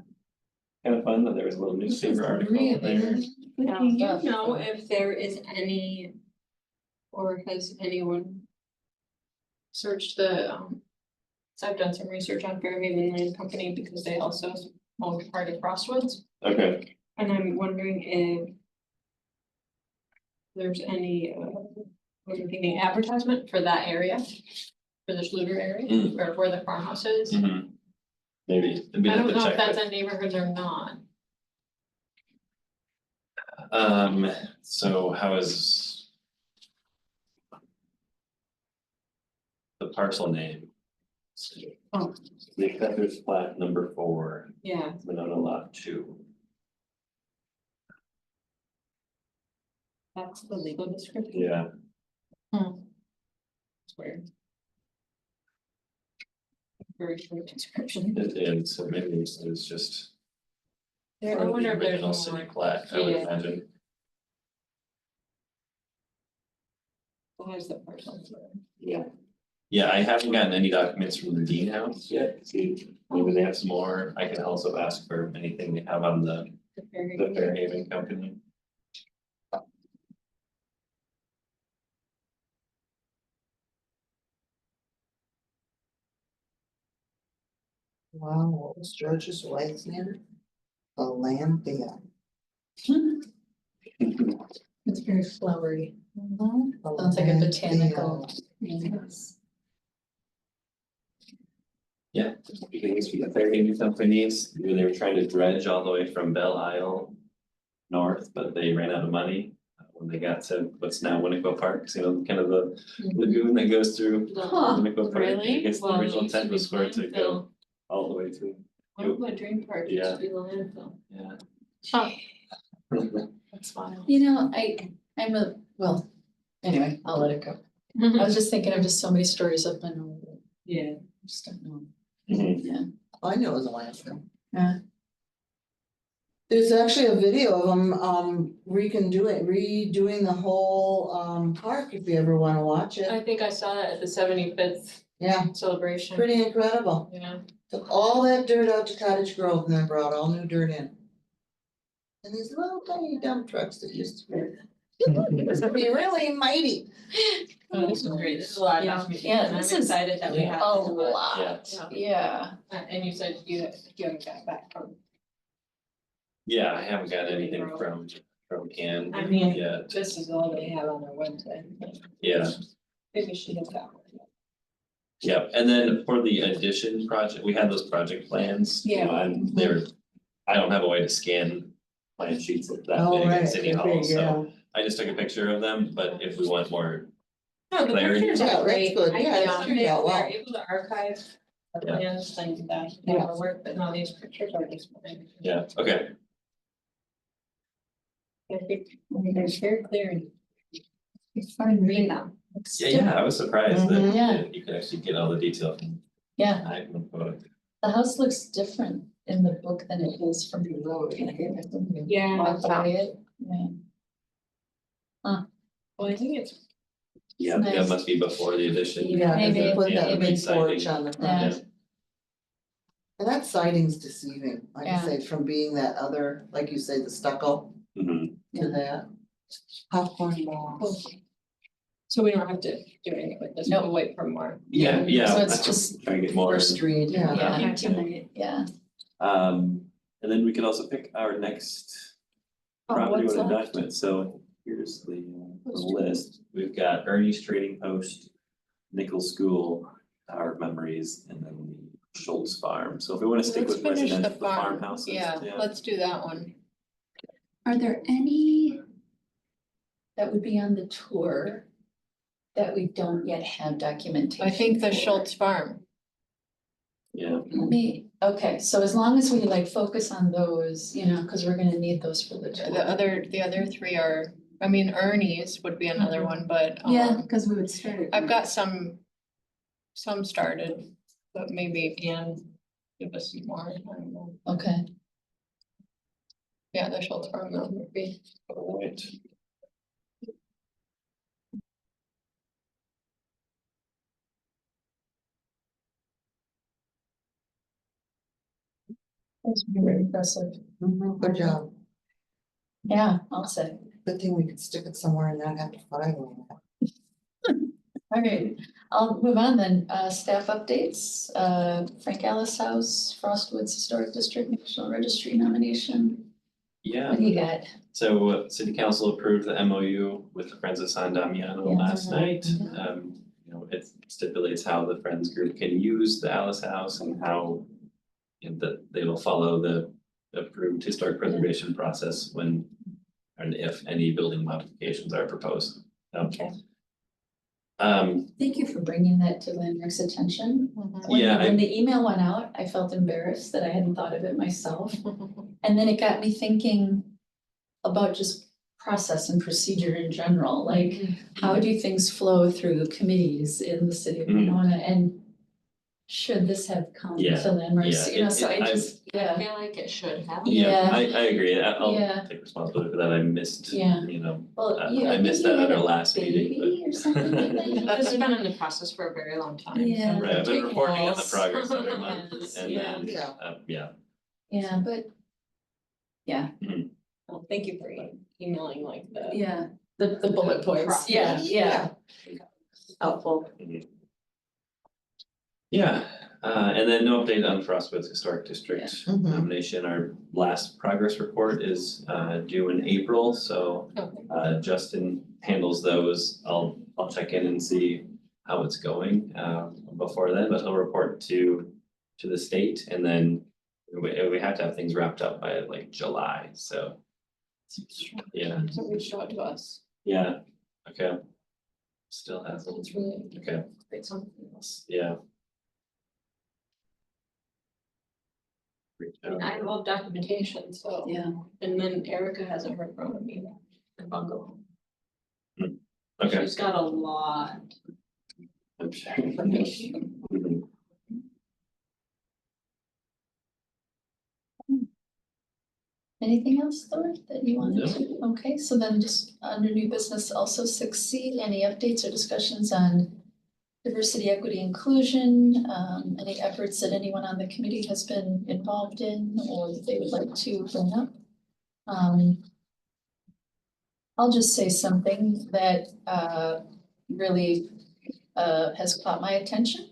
Kind of fun that there was a little newspaper article Really there. Do Yeah. you know if there is any, or has anyone searched the, so I've done some research on Fairhaven Land Company because they also own part of Crosswoods, Okay, and I'm wondering if there's any, what I'm thinking, advertisement for that area, for the Schluter area, Mm. or where the farmhouse is. mhm. Maybe. We'd I have don't to know if check that's with- a neighborhood or not. So how is the parcel name? Oh. The Feathers Plat number 4, Yeah, Monona Lot 2. that's the legal description. Yeah, It's weird. Very short description. it is, so maybe it's just. Yeah, I part of the wonder if there's original more. city plat, I would Yeah. imagine. Who has the parcel? Yeah. Yeah, I haven't gotten any documents from the Dean House yet, see, maybe they have some more, I can also ask for anything they have on the Fairhaven Company. Wow, what was George's wife's name? Olympia. It's very flowery. Sounds like a botanical. Yes. Yeah, because for the Fairhaven companies, they were trying to dredge all the way from Belle Isle north, but they ran out of money when they got to what's now Winnequa Park, so, kind of the lagoon that goes through Huh, Winnequa Park. I Really? guess the Well, it original used to intent be was for it to go landfill. all the way through, Winwood Dream Park used to be the landfill. yeah. That's wild. You know, well, anyway, I'll let it go. I was just thinking of just so many stories of Monona. Yeah. Just don't know. Mhm. I know it was Alaska. Yeah. There's actually a video of them, redoing the whole, park, if you ever wanna watch I it. think I saw that at the 75th Yeah, celebration. pretty incredible. Yeah. Took all that dirt out to Cottage Grove and then brought all new dirt in. And these little tiny dump trucks that used to be really mighty. Oh, this is great. This is a lot of Yeah. documentation. Yeah, I'm this is excited that we Yeah. have. A this much. lot, yeah. And you said you haven't got back from Yeah, I haven't got anything from Ann I mean, yet, this is all they have on their website. yeah. Maybe she has that one. Yeah, and then for the addition project, we had those project plans. You know, Yeah. and they're, I don't have a way to scan plan sheets that Oh, big right, at City they're Hall, big, so I just took a picture of them, but if we want more, No, the Clarity. pictures Yeah, are that's great. good. I Yeah, it's found turned it. out well. We're able to archive the Yeah. plans, things that Yeah. never work, but no, these pictures are just fine. yeah, okay, I mean, they're very clear and it's fun reading them. It's yeah, I was surprised Mhm. Yeah. that you could actually get all the detail from Yeah, iPhone photo. the house looks different in the book than it is from the road. Yeah. Walk by it, yeah. Well, I think it's, Yeah, that Nice. must be before the addition. Yeah, 'cause Maybe, they put that maybe. big porch on the Yeah. front. And that siding's deceiving, like I Yeah. say, from being that other, like you say, the stucco Mhm. to that. Popcorn balls. so we don't have to do anything with this, Nope. we'll wait for more. Yeah, yeah. So it's I just Try and get more. First read, Yeah. yeah, Okay. tonight, yeah. And then we can also pick our next Oh, property what's with a left? document, so here's the list. We've got Ernie's Trading Post, Nichols School, Our Memories, and then the Schultz Farm. So if we wanna stick Let's with finish the residential, the farm. farmhouses, Yeah, let's do that one. Are there any that would be on the tour that we don't yet have documentation I think the for? Schultz Farm. Yeah, Let me, okay, so as long as we like focus on those, you know, cause we're gonna need those for the tour. The other three are, I mean, Ernie's would be another one, but Yeah, cause we would start it. I've got some started, but maybe Ann give us some more, I don't know. Okay, Yeah, the Schultz Farm though would be. alright. that's very impressive. Good job. Yeah, I'll say. Good thing we could stick it somewhere and not have to file it. All right, I'll move on then. Staff updates, Frank Alice House, Frostwoods Historic District National Registry nomination. Yeah, What do you got? so city council approved the MOU with the Friends of San Damiano Yeah. last night. Yeah. You know, it stipulates how the Friends group can use the Alice House and how you know, that they will follow the approved historic preservation process when and if any building modifications are proposed. So, Okay. Um, Thank you for bringing that to Landmark's attention. When, Yeah, when the email went out, I felt embarrassed that I hadn't thought of it myself. And then it got me thinking about just process and procedure in general, like how do things flow through committees in the city of Mhm. Winona? And should this have come Yeah, to Landmark's, yeah, you know, it- so I I've- just, yeah, feel like it should have. yeah, Yeah. I agree. I'll Yeah. take responsibility for that. I missed, Yeah. you know, well, I you, I missed think you that at had our a last meeting, baby or something like that. That's been in the process for a very long time. Yeah. Right, I've been Taking reporting on the calls. progress every month Yes, and yeah. then, Yeah. yeah. Yeah, but, yeah, Well, thank you for emailing like the. yeah, the bullet points, Process. yeah. Helpful. Yeah, and then no update on Frostwoods Historic District Yeah. Mhm. nomination. Our last progress report is due in April, so Okay. Justin handles those. I'll check in and see how it's going before then, but he'll report to the state and then we have to have things wrapped up by like July, so yeah, So reached out to us. yeah, okay. Still hasn't, It's really okay, great something. yeah. Reach I mean, out. I love documentation, so. Yeah. And then Erica hasn't heard from me. The bungalow. Okay, She's got a lot I'm sure. of information. Mhm. Anything else, Thor, that you wanted to? Okay, so then just under new business, also 6C, any updates or discussions on diversity, equity, inclusion, any efforts that anyone on the committee has been involved in or that they would like to bring up? I'll just say something that really has caught my attention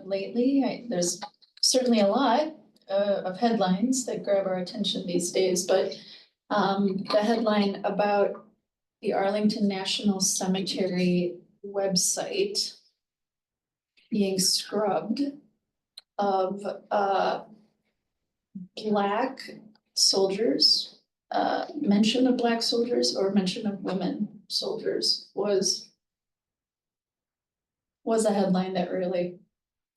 lately. There's certainly a lot, of headlines that grab our attention these days, but the headline about the Arlington National Cemetery website being scrubbed of black soldiers, mention of black soldiers or mention of women soldiers was a headline that really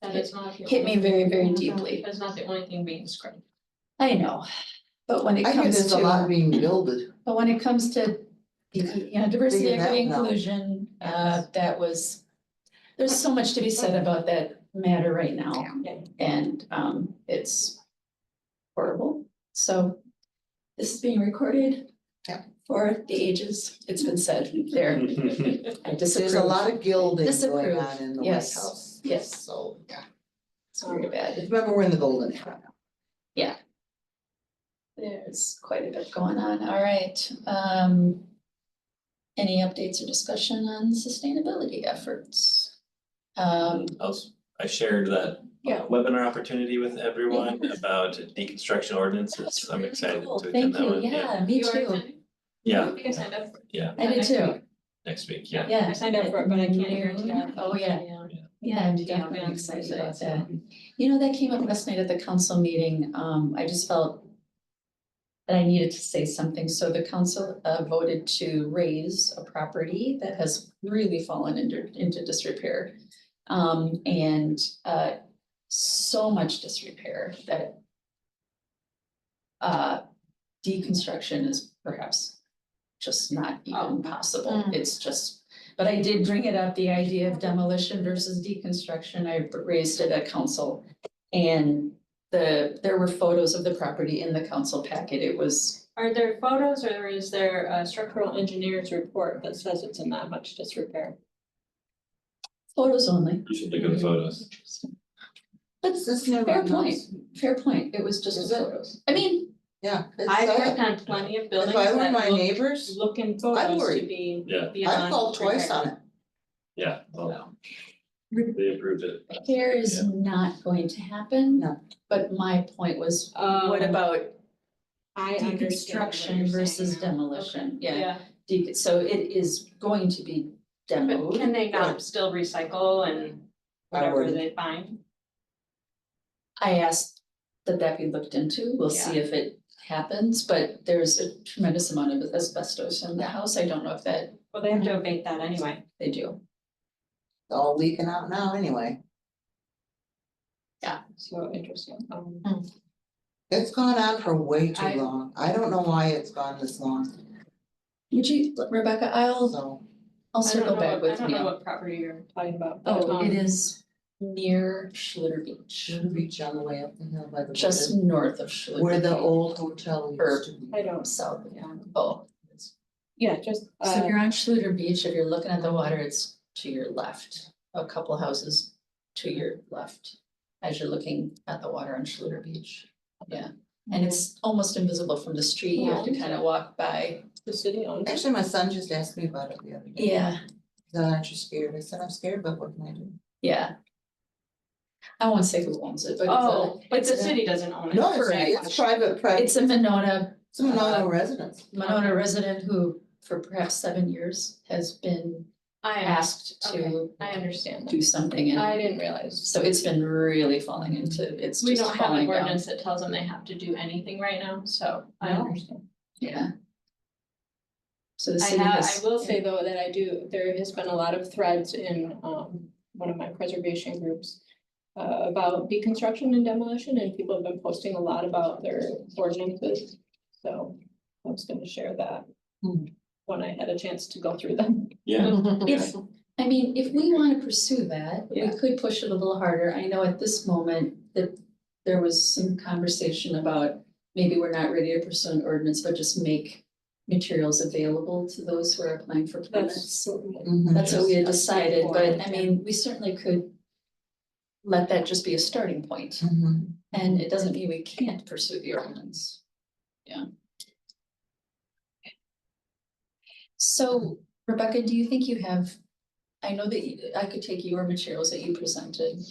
That is not. the hit me only- very, very deeply. That's not the only thing being scrubbed. I know, but when it I hear comes there's a lot to, being builded. but when it comes to, you know, diversity, Figure that equity, one out. inclusion, that was, there's so much to be said about that matter right now. Yeah. And, it's horrible. So this is being recorded. Yeah. For the ages, it's been said there. I disapprove. There's a lot of gilding going Disapprove. on in the White Yes. House. Yes. So, yeah, It's very bad. remember, we're in the golden era now. There's quite a bit going on. All right. Any updates or discussion on sustainability efforts? I shared that Yeah. webinar opportunity with everyone about deconstruction ordinances. I'm excited Cool. to attend Thank that you. one, Yeah, me You are too. attending? Yeah. I think I signed up for it. Yeah, I did Next too. week. next week, yeah. Yeah. I signed up for it, but I can't hear it today. Oh, yeah. Yeah, I'm definitely Yeah. excited about that. You know, that came up last night at the council meeting. I just felt that I needed to say something. So the council voted to raise a property that has really fallen into disrepair. And so much disrepair that deconstruction is perhaps just not even possible. It's just, but I did bring it up, the idea of demolition versus deconstruction. I raised it at council. And there were photos of the property in the council packet. It was, Are there photos or is there a structural engineer's report that says it's in that much disrepair? photos only. You should look at the photos. But This never fair knows. point, fair point. It was just Is the it? photos. I mean, Yeah. it's I've sad. worked on plenty of buildings If I were that my look, neighbors, look in photos to worried. be Yeah. beyond. I'd call twice repair. on it. Yeah, well, they approved it. repair is not going to happen. No. But my point was, what about I understand what deconstruction you're versus saying now. demolition? Okay, Yeah, so it is going to be But demoed. can they not still recycle and I whatever wouldn't. they find? I asked that be looked into. We'll see if it happens, but there's a tremendous amount of asbestos in the house. I don't know if that Well, they have to abate that anyway. they do. It's all leaking out now anyway. So interesting. It's gone on for way too I- long. I don't know why it's gone this long, Would you, Rebecca, I'll so. circle back with I don't know Neil. what property you're talking about. but, Oh, it um, is near Schluter Beach, Should reach on the way up the hill by the. just border, north of Schluter. Where the Beach. old hotel used to be. I don't, South, yeah, oh, yeah, just, so if you're on Schluter Beach, if you're looking at the water, it's to your left, a couple houses to your left. As you're looking at the water on Schluter Beach, yeah, and it's almost invisible from the street, you have to kind of walk by, the city owns it. Actually, my son just asked me about it the other day. yeah, He said, aren't you scared? I said, I'm scared, but what can I do? yeah. I won't say who owns it, but Oh, but it's the a, city doesn't own it. No, Correct. it's private, it's a Monona it's a Monona residence. resident who, for perhaps 7 years, has been I asked okay, to I understand. do something and I didn't realize. so it's been really falling into, it's We just don't have an falling down. ordinance that tells them they have to do anything right now, so I No. understand. Yeah. So the I city has. will say though that there has been a lot of threads in one of my preservation groups. About deconstruction and demolition, and people have been posting a lot about their ordinances, so I was gonna share that. Hmm. When I had a chance to go through them. Yeah, If, I mean, if we wanna pursue that, we Yeah. could push it a little harder. I know at this moment that there was some conversation about maybe we're not ready to pursue an ordinance, but just make materials available to those who are applying for permits. Mhm. That's what we had That's decided, but I straightforward, mean, we certainly could let that just be a starting point, Mhm. and it doesn't mean we can't pursue the ordinance. Yeah. So Rebecca, do you think you have, I know that I could take your materials that you presented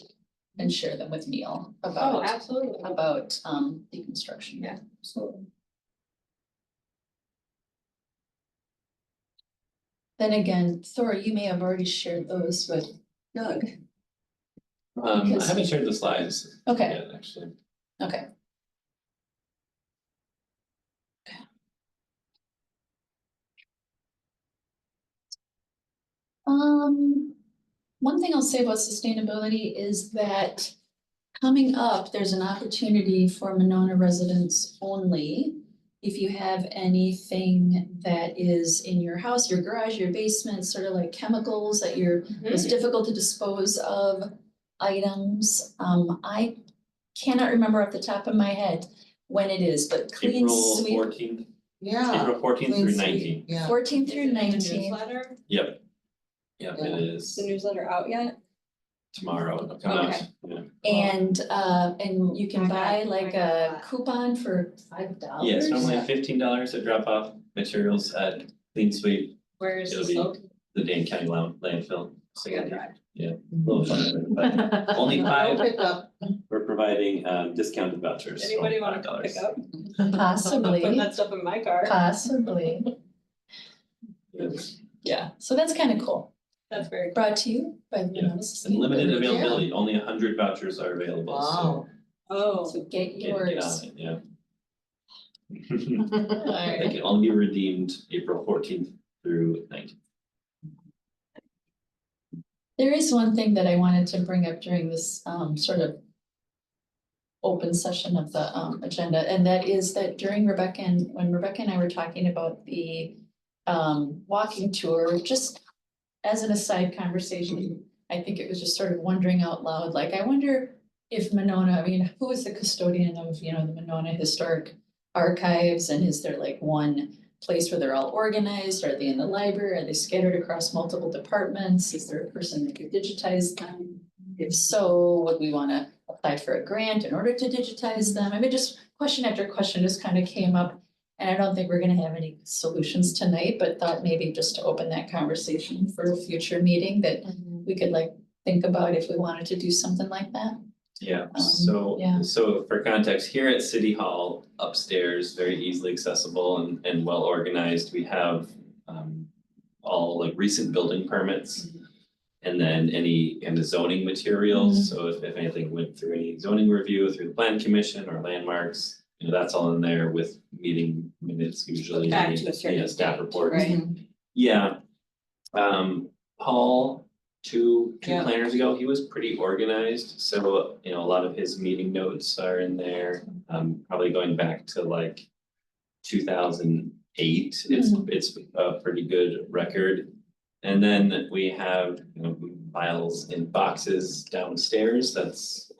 and share them with Neil Oh, about, absolutely. deconstruction. Yeah, absolutely. Then again, Thor, you may have already shared those with Doug. I Because- haven't shared the slides Okay, yet, actually. okay. One thing I'll say about sustainability is that coming up, there's an opportunity for Monona residents only. If you have anything that is in your house, your garage, your basement, sort of like chemicals that it's difficult to dispose of items. I cannot remember off the top of my head when it is, but clean April sweep, 14th, Yeah. April 14th Clean through sweep, 19th. Yeah. 14 through Is it in the 19. newsletter? Yep. Yep, Yeah. it Is is the newsletter out yet? tomorrow, it'll come out, Okay. yeah. And you can I buy got- like I got a that. coupon for $5. Yeah, it's normally Yeah. $15 to drop off materials at Clean Sweep, Where is It'll this be- located? the Dane County landfill. So, I gotta drive. a little fun, but only No five, pickup. we're providing discounted vouchers. so Anybody wanna come $5. pick up? Possibly. Put that stuff in my car. Possibly, Yes. yeah, so that's kind of cool. That's very. Brought to you by the Yeah, Monona And limited Sustainability. availability, only 100 vouchers are available, so Wow. Oh. So get get yours. on it, yeah. All They right. can only be redeemed April 14th through 19th. There is one thing that I wanted to bring up during this sort of open session of the agenda, and that is that during when Rebecca and I were talking about the walking tour, just as an aside conversation, I think it was just sort of wondering out loud, like, I wonder if Monona, I mean, who is the custodian of, the Monona Historic Archives, and is there like one place where they're all organized? Are they in the library? Are they scattered across multiple departments? Is there a person that could digitize them? If so, would we want to apply for a grant in order to digitize them? I mean, just question after question just kind of came up. And I don't think we're gonna have any solutions tonight, but thought maybe just to open that conversation for a future meeting that we could like think about if we wanted to do something like that. Yeah, yeah. so for context, here at City Hall upstairs, very easily accessible and well organized, we have all like recent building permits. And then any kind of zoning materials, so if anything went through any zoning review through the plan commission or landmarks, that's all in there with meeting minutes usually. Back to a certain yeah, staff date, reports. right? Yeah. Paul, two Yeah. planners ago, he was pretty organized, so a lot of his meeting notes are in there, probably going back to like 2008, it's a pretty good record. And then we have, files in boxes downstairs, that's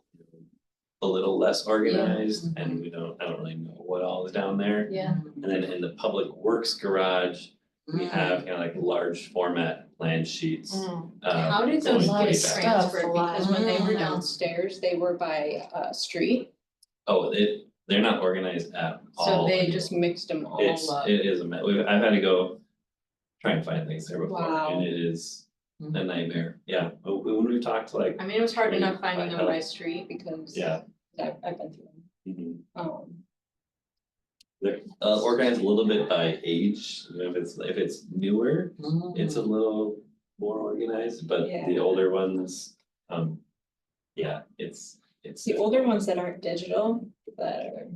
a little less organized, and I don't really know what all is down there. Yeah, And then in the public works garage, we have like large format plan sheets. How did going those lot of way get back. stuff. transferred? Because when they were Mm. downstairs, they were by street, Oh, they're not organized at all. so they anymore. just mixed them all up. It is I've had to go try and find things there before, Wow. and it is a nightmare, yeah, when we talked to like, I mean, it was hard Right, enough finding by them by help. street because yeah. I've been through mhm. them. They're organized a little bit by age, if it's newer, it's a little more organized, but the Yeah. older ones, yeah, it's. The older ones that aren't digital, that are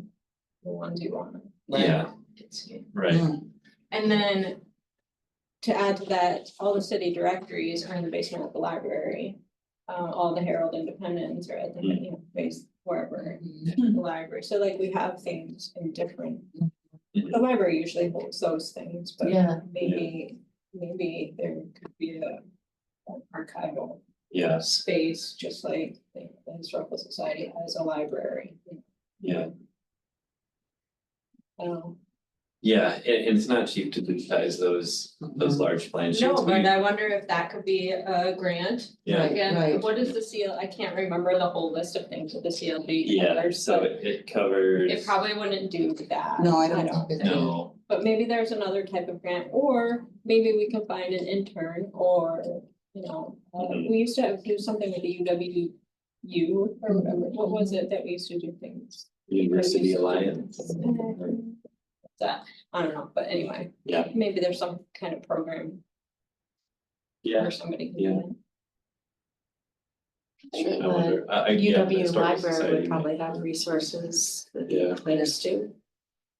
the ones you want. Yeah, right, And then to add to that, all the city directories are in the basement of the library. All the Herald Independents are at the, base wherever in the library. So like we have things in different. Mhm. The library usually holds those things, but yeah, maybe there could be an archival yeah, space, just like the Historical Society has a library. yeah, Um, yeah, and it's not cheap to digitize those large plan sheets. No, We- but I wonder if that could be a grant. Yeah. Again, Right. what is the CL, I can't remember the whole list of things that the CLD Yeah, covers, so but it covers. it probably wouldn't do that. No, I don't think it did. No, But maybe there's another type of grant, or maybe we can find an intern or, Mhm. we used to do something with the you, or whatever, what was it that we used to do things? University Alliance. That, I don't know, but anyway. Yeah. Maybe there's some kind of program Yeah, where somebody can Yeah. do I wonder, yeah, the UW Historical library Society would may- probably have resources that Yeah. players do. that.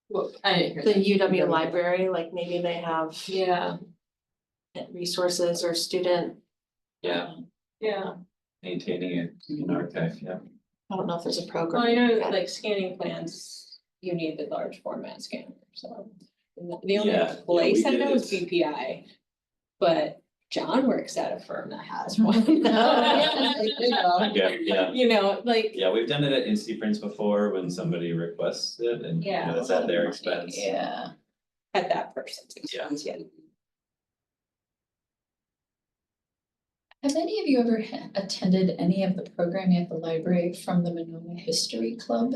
Well, I didn't hear The that. UW library, like maybe they have Yeah, resources or student, Yeah, yeah. maintaining an archive, yeah. I don't know if there's a program. Well, I know like scanning plans, you need the large format scanner, so. The only Yeah, place I we know did is it. BPI. But John works at a firm that has one. Yeah, You know, like. yeah, we've done it at Insti Prints before when somebody requests it and, you Yeah. know, it's at their expense. Yeah. At that person's expense, yeah. Have any of you ever attended any of the programming at the library from the Monona History Club?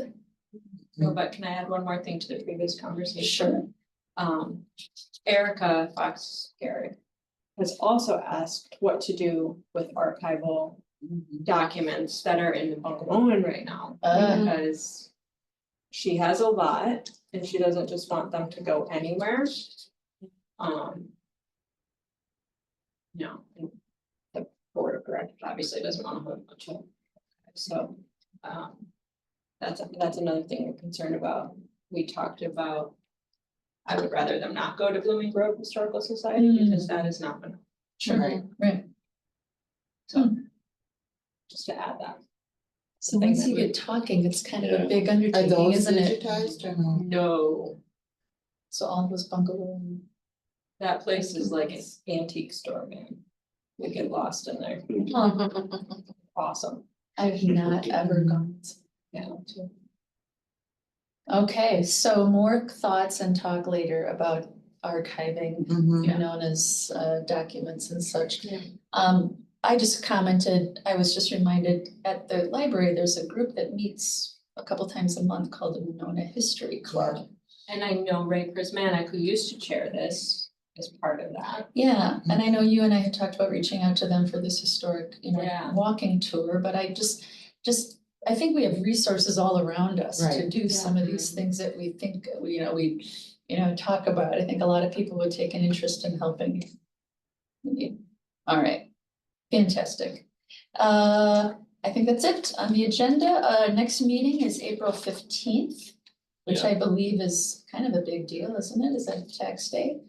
No, but can I add one more thing to the previous conversation? Sure. Erica Fox Garrett has also asked what to do with archival documents that are in the Bungamoan right now. Because she has a lot and she doesn't just want them to go anywhere. No, and the board of directors obviously doesn't want to hold a bunch of. So, that's another thing we're concerned about. We talked about. I would rather them not go to Blooming Grove Historical Society because that is not gonna, Sure, Right. right. so. Just to add that. So Thing once that you we- get talking, it's kind of a Yeah. big Are undertaking, those isn't it? digitized or no? No, So all those bungalow. that place is like an antique store, man. We get lost in there. Awesome. I've not ever gone. Yeah. Okay, so more thoughts and talk later about archiving Mhm. Monona's documents and such. Yeah. I just commented, I was just reminded at the library, there's a group that meets a couple times a month called the Monona History Club. And I know Ray Prismatic, who used to chair this, is part of that. Yeah, and I know you and I had talked about reaching out to them for this historic, Yeah. walking tour, but I just, I think we have resources all around us to Right. do some of these things that we think, we talk about. I think a lot of people would take an interest in helping. All right, fantastic. I think that's it on the agenda. Next meeting is April 15th, which I believe is kind of a big deal, isn't it? Is that tax day?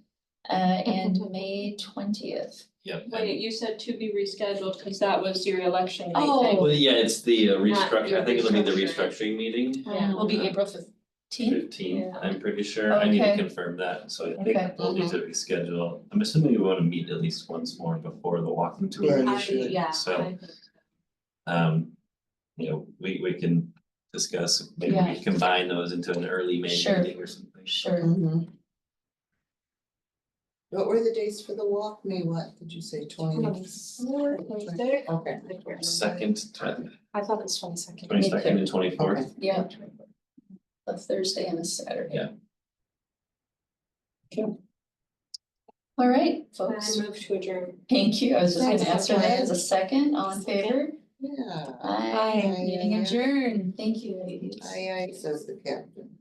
And May 20th. Yep. Wait, you said to be rescheduled, because that was your election night Oh. thing. Well, yeah, it's the restructure, your I think it'll be the restructuring. restructuring meeting, Yeah. Will be April 15th. 15th, Yeah. I'm pretty sure, I need to Okay. confirm that, so I Okay. think we'll need to reschedule. I'm assuming we wanna meet at least once more before the walking tour. Yeah. I, should. yeah, So- I think We can discuss, maybe Yeah. we combine those into an early May Sure. meeting or something. Sure. Mhm. What were the dates for the walk? May what, did you say, 20? Thursday? Okay. Second, I thought it was 22nd. 22nd and 24th. Okay. Yeah. A Thursday and a Saturday. Yeah. Okay. All right, I folks, move to adjourn. thank you. I was just gonna Thanks, ask for that Joanne. as a second, all in favor? Yeah. Aye, Aye, meeting aye, aye. adjourned. Thank you, ladies. Aye, aye, says the captain.